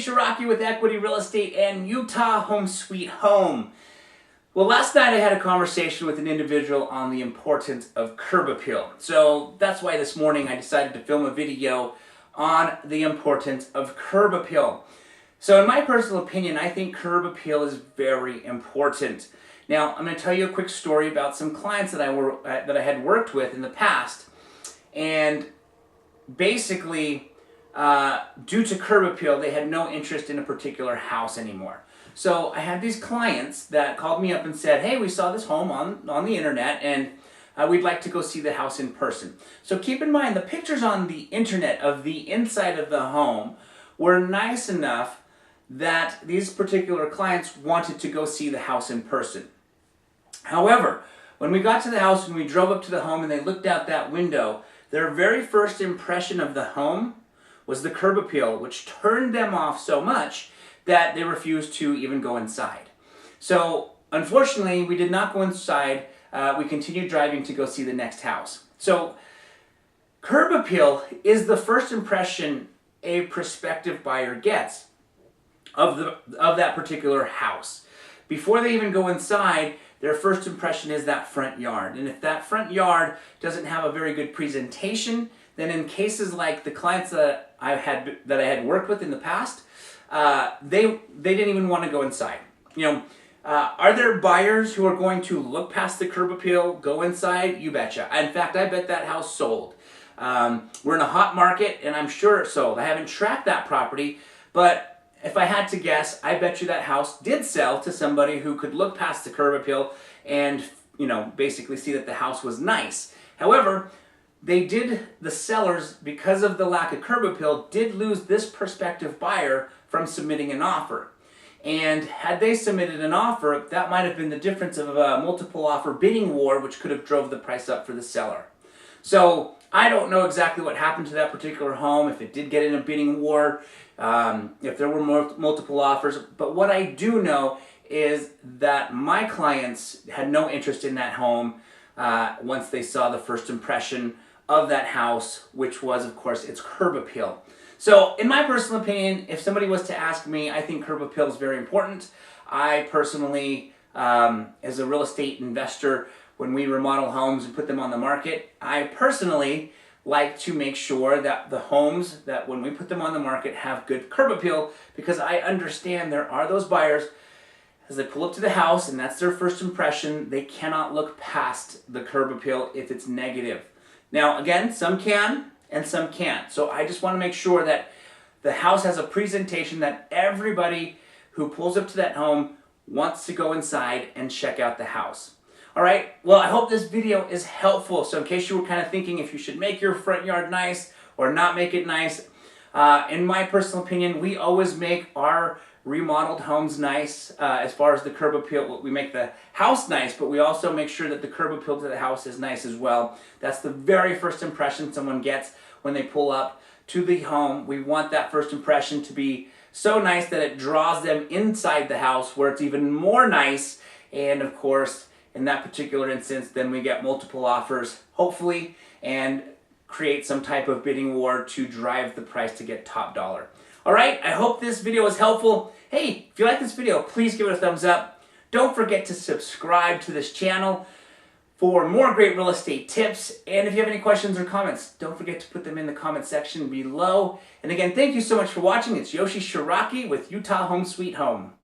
Shiraki with Equity Real Estate and Utah Home Sweet Home. Well, last night I had a conversation with an individual on the importance of curb appeal. So that's why this morning I decided to film a video on the importance of curb appeal. So in my personal opinion, I think curb appeal is very important. Now, I'm going to tell you a quick story about some clients that I had worked with in the past. And basically, due to curb appeal, they had no interest in a particular house anymore. So I had these clients that called me up and said, hey, we saw this home on the internet and we'd like to go see the house in person. So keep in mind, the pictures on the internet of the inside of the home were nice enough that these particular clients wanted to go see the house in person. However, when we got to the house and we drove up to the home and they looked out that window, their very first impression of the home was the curb appeal, which turned them off so much that they refused to even go inside. So unfortunately, we did not go inside. We continued driving to go see the next house. So curb appeal is the first impression a prospective buyer gets of that particular house. Before they even go inside, their first impression is that front yard. And if that front yard doesn't have a very good presentation, then in cases like the clients that I had worked with in the past, they didn't even want to go inside. Are there buyers who are going to look past the curb appeal, go inside? You betcha. In fact, I bet that house sold. We're in a hot market, and I'm sure it sold. I haven't tracked that property, but if I had to guess, I bet you that house did sell to somebody who could look past the curb appeal and, basically see that the house was nice. However, the sellers, because of the lack of curb appeal, did lose this prospective buyer from submitting an offer. And had they submitted an offer, that might have been the difference of a multiple offer bidding war, which could have drove the price up for the seller. So I don't know exactly what happened to that particular home, if it did get in a bidding war, if there were multiple offers. But what I do know is that my clients had no interest in that home once they saw the first impression of that house, which was, of course, its curb appeal. So in my personal opinion, if somebody was to ask me, I think curb appeal is very important. I personally, as a real estate investor, when we remodel homes and put them on the market, I personally like to make sure that the homes that when we put them on the market have good curb appeal, because I understand there are those buyers, as they pull up to the house and that's their first impression, they cannot look past the curb appeal if it's negative. Now, again, some can and some can't. So I just want to make sure that the house has a presentation that everybody who pulls up to that home wants to go inside and check out the house. All right, well, I hope this video is helpful. So in case you were kind of thinking if you should make your front yard nice or not make it nice, in my personal opinion, we always make our remodeled homes nice as far as the curb appeal. We make the house nice, but we also make sure that the curb appeal to the house is nice as well. That's the very first impression someone gets when they pull up to the home. We want that first impression to be so nice that it draws them inside the house where it's even more nice. And of course, in that particular instance, then we get multiple offers, hopefully, and create some type of bidding war to drive the price to get top dollar. All right, I hope this video was helpful. Hey, if you like this video, please give it a thumbs up. Don't forget to subscribe to this channel for more great real estate tips. And if you have any questions or comments, don't forget to put them in the comment section below. And again, thank you so much for watching. It's Yoshi Shiraki with Utah Home Sweet Home.